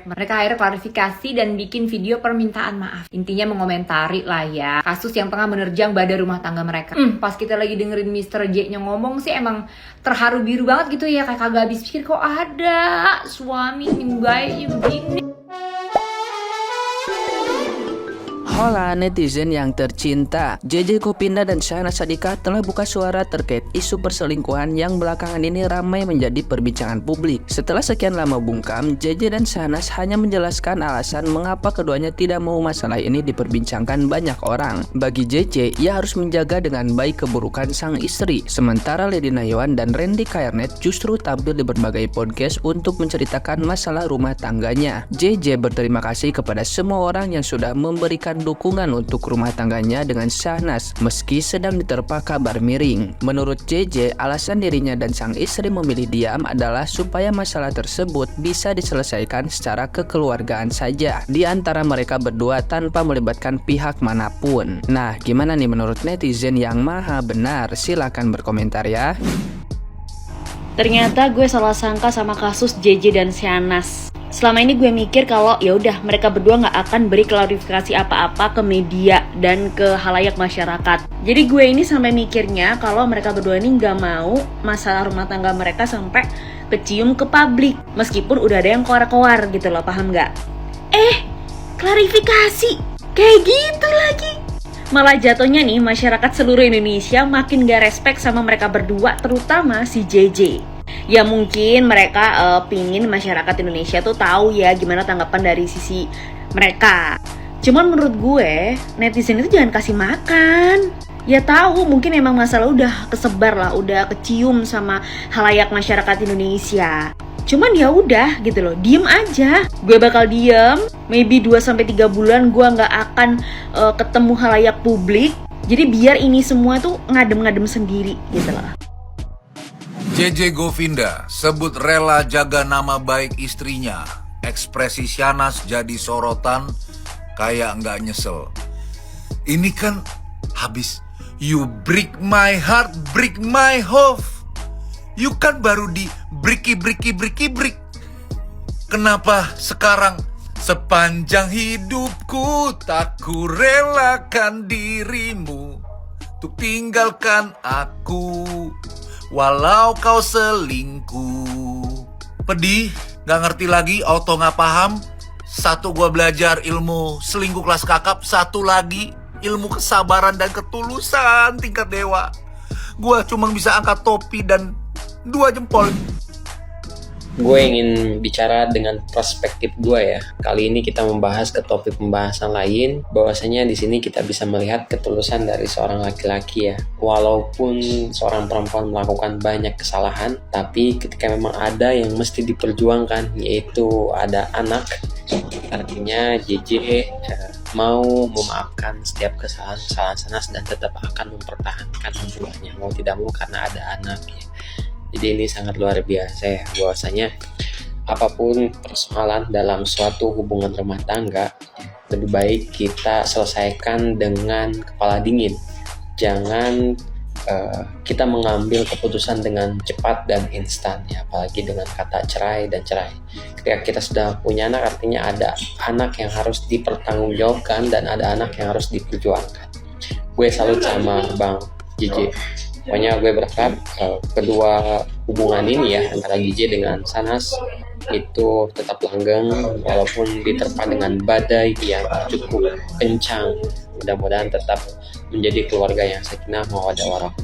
Mereka akhirnya klarifikasi dan bikin video permintaan maaf. Intinya mengomentari lah ya kasus yang tengah menerjang badai rumah tangga mereka. Pas kita lagi dengerin Mr. J-nya ngomong sih emang terharu biru banget gitu ya. Kayak kagak habis pikir kok ada suami baiknya begini. Hola netizen yang tercinta, JJ Govinda dan Syahnaz Sadiqah telah buka suara terkait isu perselingkuhan yang belakangan ini ramai menjadi perbincangan publik. Setelah sekian lama bungkam, JJ dan Syahnaz hanya menjelaskan alasan mengapa keduanya tidak mau masalah ini diperbincangkan banyak orang. Bagi JJ, ia harus menjaga dengan baik keburukan sang istri, sementara Lady Nayawan dan Randy Kairnet justru tampil di berbagai podcast untuk menceritakan masalah rumah tangganya. JJ berterima kasih kepada semua orang yang sudah memberikan dukungan untuk rumah tangganya dengan Syahnaz meski sedang diterpa kabar miring. Menurut JJ, alasan dirinya dan sang istri memilih diam adalah supaya masalah tersebut bisa diselesaikan secara kekeluargaan saja di antara mereka berdua tanpa melibatkan pihak manapun. Nah, gimana nih menurut netizen yang maha benar? Silahkan berkomentar ya. Ternyata gue salah sangka sama kasus JJ dan Syahnaz. Selama ini gue mikir kalau ya udah mereka berdua nggak akan beri klarifikasi apa-apa ke media dan ke halayak masyarakat. Jadi gue ini sampai mikirnya kalau mereka berdua ini nggak mau masalah rumah tangga mereka sampai kecium ke publik. Meskipun udah ada yang koar-koar gitu loh, paham nggak? Klarifikasi kayak gitu lagi. Malah jatuhnya nih masyarakat seluruh Indonesia makin gak respect sama mereka berdua, terutama si JJ. Ya mungkin mereka pingin masyarakat Indonesia tuh tahu ya gimana tanggapan dari sisi mereka. Cuman menurut gue netizen itu jangan kasih makan. Ya tahu mungkin emang masalah udah kesebar lah, udah kecium sama halayak masyarakat Indonesia. Cuman ya udah gitu loh, diem aja. Gue bakal diem, maybe 2-3 bulan gue nggak akan ketemu halayak publik. Jadi biar ini semua tuh ngadem-ngadem sendiri gitu loh. JJ Govinda sebut rela jaga nama baik istrinya. Ekspresi Syahnaz jadi sorotan kayak nggak nyesel. Ini kan habis you break my heart, break my hope. You kan baru di break. Kenapa sekarang sepanjang hidupku tak ku relakan dirimu untuk tinggalkan aku. Walau kau selingkuh. Pedih, gak ngerti lagi, auto gak paham. Satu gua belajar ilmu selingkuh kelas kakap. Satu lagi ilmu kesabaran dan ketulusan tingkat dewa. Gua cuma bisa angkat topi dan 2 jempol. Gue ingin bicara dengan perspektif gue ya. Kali ini kita membahas ke topik pembahasan lain, bahwasanya di sini kita bisa melihat ketulusan dari seorang laki-laki ya. Walaupun seorang perempuan melakukan banyak kesalahan, tapi ketika memang ada yang mesti diperjuangkan, yaitu ada anak, artinya JJ mau memaafkan setiap kesalahan Syahnaz dan tetap akan mempertahankan hubungannya mau tidak mau karena ada anak ya. Jadi ini sangat luar biasa ya, bahwasanya apapun persoalan dalam suatu hubungan rumah tangga lebih baik kita selesaikan dengan kepala dingin. Jangan kita mengambil keputusan dengan cepat dan instan ya, apalagi dengan kata cerai dan cerai. Ketika kita sudah punya anak, artinya ada anak yang harus dipertanggungjawabkan dan ada anak yang harus diperjuangkan. Gue salut sama Bang JJ. Pokoknya gue berharap kedua hubungan ini ya antara JJ dengan Syahnaz itu tetap langgeng walaupun diterpa dengan badai yang cukup kencang. Mudah-mudahan tetap menjadi keluarga yang sakinah mawaddah warahmah.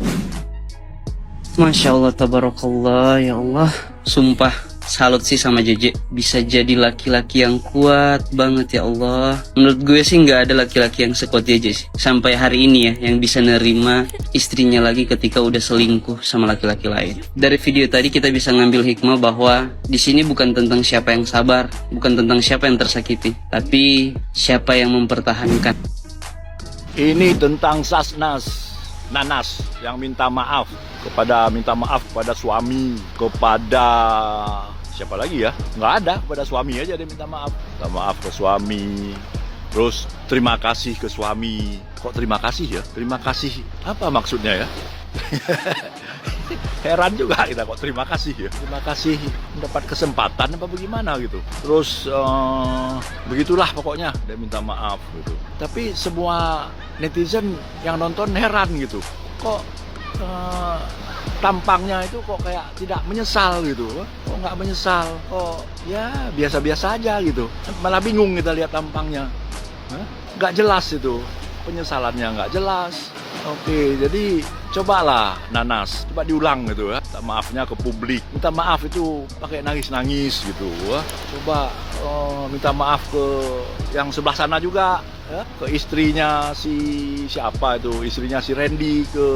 Masya Allah, tabarakallah, ya Allah. Sumpah salut sih sama JJ, bisa jadi laki-laki yang kuat banget ya Allah. Menurut gue sih nggak ada laki-laki yang sekuat JJ sih sampai hari ini ya, yang bisa nerima istrinya lagi ketika udah selingkuh sama laki-laki lain. Dari video tadi kita bisa ngambil hikmah bahwa di sini bukan tentang siapa yang sabar, bukan tentang siapa yang tersakiti, tapi siapa yang mempertahankan. Ini tentang Nanas yang minta maaf kepada suami, kepada siapa lagi ya? Nggak ada, kepada suami aja dia minta maaf. Minta maaf ke suami, terus terima kasih ke suami. Kok terima kasih ya? Terima kasih apa maksudnya ya? Heran juga kita kok, terima kasih ya. Terima kasih mendapat kesempatan apa bagaimana gitu. Terus begitulah pokoknya, dia minta maaf gitu. Tapi semua netizen yang nonton heran gitu. Kok tampangnya itu kok kayak tidak menyesal gitu. Kok nggak menyesal? Kok ya biasa-biasa aja gitu. Malah bingung kita lihat tampangnya. Nggak jelas itu. Penyesalannya nggak jelas. Oke, jadi cobalah Nanas, coba diulang gitu ya. Minta maafnya ke publik. Minta maaf itu pakai nangis-nangis gitu. Coba minta maaf ke yang sebelah sana juga, ya. Ke istrinya si siapa itu, istrinya si Randy, ke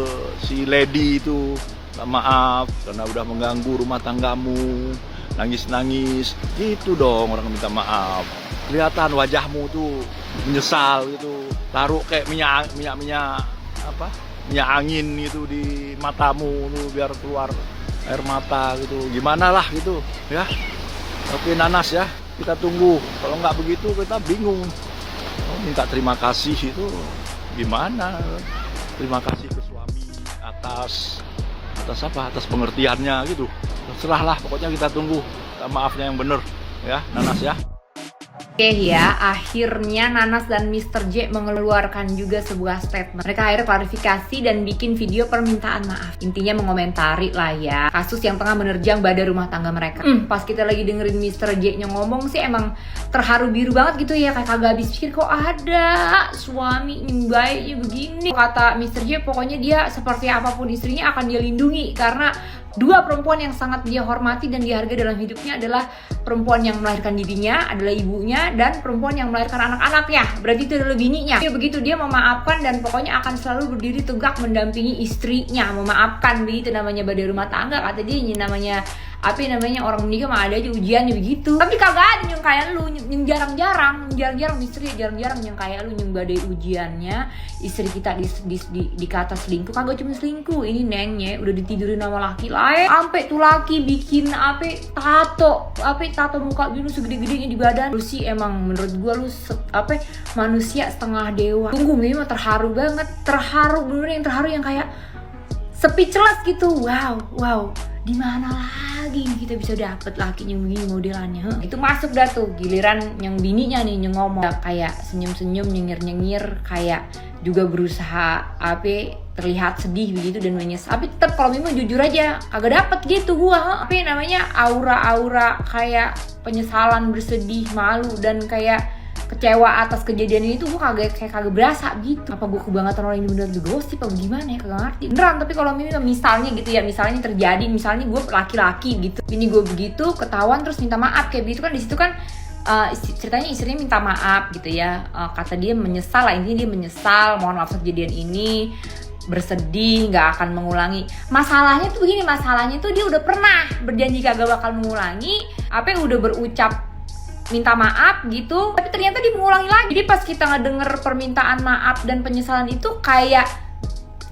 si Lady itu. Minta maaf karena udah mengganggu rumah tanggamu. Nangis-nangis, gitu dong orang minta maaf. Kelihatan wajahmu tuh menyesal gitu. Taruh kayak minyak angin gitu di matamu tuh biar keluar air mata gitu. Gimana lah gitu ya. Oke Nanas ya, kita tunggu. Kalau nggak begitu kita bingung. Minta terima kasih itu gimana? Terima kasih ke suami atas apa? Atas pengertiannya gitu. Terserahlah, pokoknya kita tunggu maafnya yang bener ya Nanas ya. Oke ya, akhirnya Nanas dan Mr. J mengeluarkan juga sebuah statement. Mereka akhirnya klarifikasi dan bikin video permintaan maaf. Intinya mengomentari lah ya, kasus yang tengah menerjang badan rumah tangga mereka. Pas kita lagi dengerin Mr. J-nya ngomong sih emang terharu biru banget gitu ya. Kayak kagak habis pikir kok ada suami yang baiknya begini. Kata Mr. J, pokoknya dia seperti apapun istrinya akan dia lindungi. Karena dua perempuan yang sangat dia hormati dan dihargai dalam hidupnya adalah perempuan yang melahirkan dirinya, adalah ibunya, dan perempuan yang melahirkan anak-anaknya. Berarti itu adalah bininya. Begitu dia memaafkan dan pokoknya akan selalu berdiri tegak mendampingi istrinya. Memaafkan, begitu namanya badai rumah tangga. Kata dia namanya orang menikah mah ada aja ujiannya begitu. Tapi kagak ada yang kayak lu, yang jarang-jarang istri jarang-jarang yang kayak lu yang badai ujiannya. Istri kita dikata selingkuh, kagak cuma selingkuh. Ini nengnya udah ditidurin sama laki lain. Sampai tuh laki bikin tato muka biru segede-gedenya di badan. Lu sih emang menurut gua lu manusia setengah dewa. Tunggu, ini mah terharu banget. Terharu bener, yang terharu yang kayak speechless gitu. Wow. Di mana lagi kita bisa dapet laki yang begini modelannya? Itu masuk dah tuh giliran yang bininya nih yang ngomong kayak senyum-senyum, nyengir-nyengir, kayak juga berusaha terlihat sedih begitu dan menyesal. Tapi tetap kalau memang jujur aja kagak dapet gitu gua. Aura-aura kayak penyesalan, bersedih, malu dan kayak kecewa atas kejadian ini tuh gue kagak berasa gitu. Apa gue kebangetan orang ini bener gosip apa gimana ya, kagak ngerti beneran. Tapi kalau misalnya gitu ya, misalnya terjadi, misalnya gue laki-laki gitu, ini gue begitu ketahuan terus minta maaf kayak begitu kan, di situ kan ceritanya istrinya minta maaf gitu ya. Kata dia menyesal lah, intinya dia menyesal, mohon maaf kejadian ini, bersedih, nggak akan mengulangi. Masalahnya tuh begini, masalahnya tuh dia udah pernah berjanji kagak bakal mengulangi, udah berucap minta maaf gitu, tapi ternyata dia mengulangi lagi. Jadi pas kita ngedenger permintaan maaf dan penyesalan itu kayak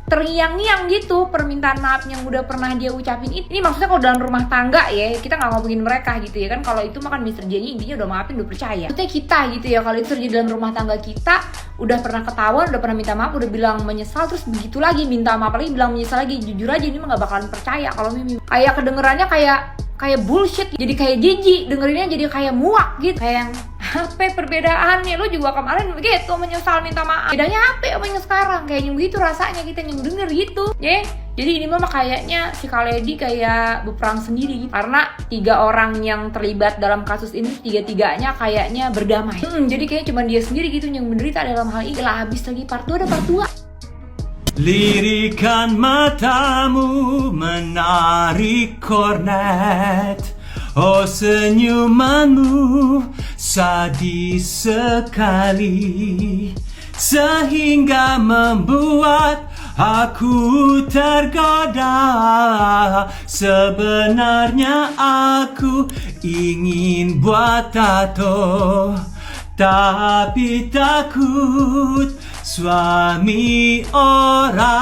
terngiang-ngiang gitu permintaan maaf yang udah pernah dia ucapin. Ini maksudnya kalau dalam rumah tangga ya, kita nggak ngomongin mereka gitu ya kan. Kalau itu makan Mr. J-nya intinya udah maafin, udah percaya. Maksudnya kita gitu ya, kalau itu terjadi dalam rumah tangga kita, udah pernah ketahuan, udah pernah minta maaf, udah bilang menyesal, terus begitu lagi minta maaf lagi, bilang menyesal lagi. Jujur aja ini mah nggak bakalan percaya kalau Mimi. Kayak kedengerannya kayak bullshit, jadi kayak jijik, dengerinnya jadi kayak muak gitu. Kayak yang apa perbedaannya, lo juga kemarin begitu menyesal minta maaf, bedanya apa sama yang sekarang, kayak yang begitu rasanya kita yang denger gitu ya. Jadi ini mah kayaknya si Kaledi kayak berperang sendiri gitu. Karena 3 orang yang terlibat dalam kasus ini, 3-tiganya kayaknya berdamai. Jadi kayaknya cuma dia sendiri gitu yang menderita dalam hal ini. Lah habis lagi part 2, ada part 2. Lirikan matamu menarik kornet, oh senyumanmu sadis sekali, sehingga membuat aku tergoda. Sebenarnya aku ingin buat tato, tapi takut suami orang.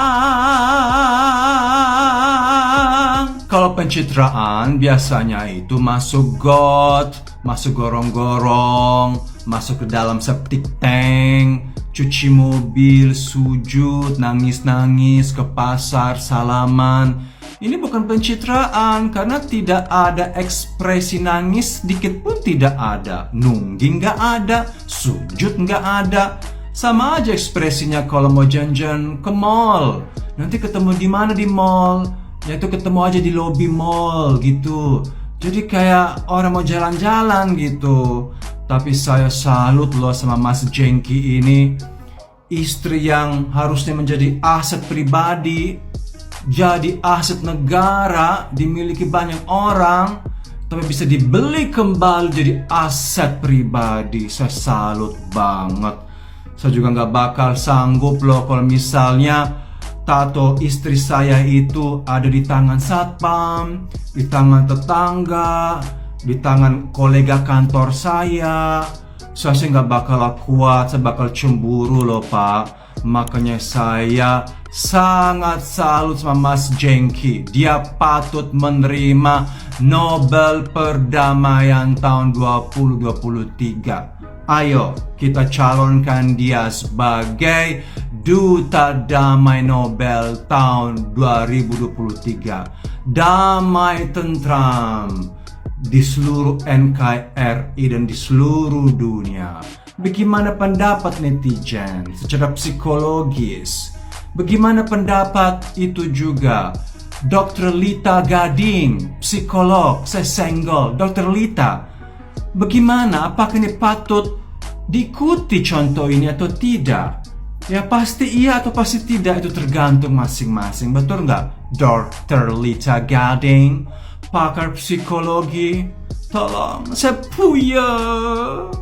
Kalau pencitraan biasanya itu masuk got, masuk gorong-gorong, masuk ke dalam septic tank, cuci mobil, sujud, nangis-nangis, ke pasar, salaman. Ini bukan pencitraan karena tidak ada ekspresi nangis, dikit pun tidak ada. Nungging nggak ada, sujud nggak ada. Sama aja ekspresinya kalau mau janjian ke mall. Nanti ketemu di mana di mall? Yaitu ketemu aja di lobi mall gitu. Jadi kayak orang mau jalan-jalan gitu. Tapi saya salut loh sama Mas Jengki ini. Istri yang harusnya menjadi aset pribadi, jadi aset negara, dimiliki banyak orang, tapi bisa dibeli kembali jadi aset pribadi. Saya salut banget. Saya juga nggak bakal sanggup loh kalau misalnya tato istri saya itu ada di tangan satpam, di tangan tetangga, di tangan kolega kantor saya. Saya sih nggak bakal kuat, saya bakal cemburu loh Pak. Makanya saya sangat salut sama Mas Jengki. Dia patut menerima Nobel Perdamaian tahun 2023. Ayo kita calonkan dia sebagai Duta Damai Nobel tahun 2023. Damai tentram di seluruh NKRI dan di seluruh dunia. Bagaimana pendapat netizen secara psikologis? Bagaimana pendapat itu juga Dr. Lita Gading, psikolog, saya senggol. Dr. Lita, bagaimana? Apakah ini patut diikuti contoh ini atau tidak? Ya pasti iya atau pasti tidak, itu tergantung masing-masing. Betul nggak? Dr. Lita Gading, pakar psikologi, tolong saya puyeng.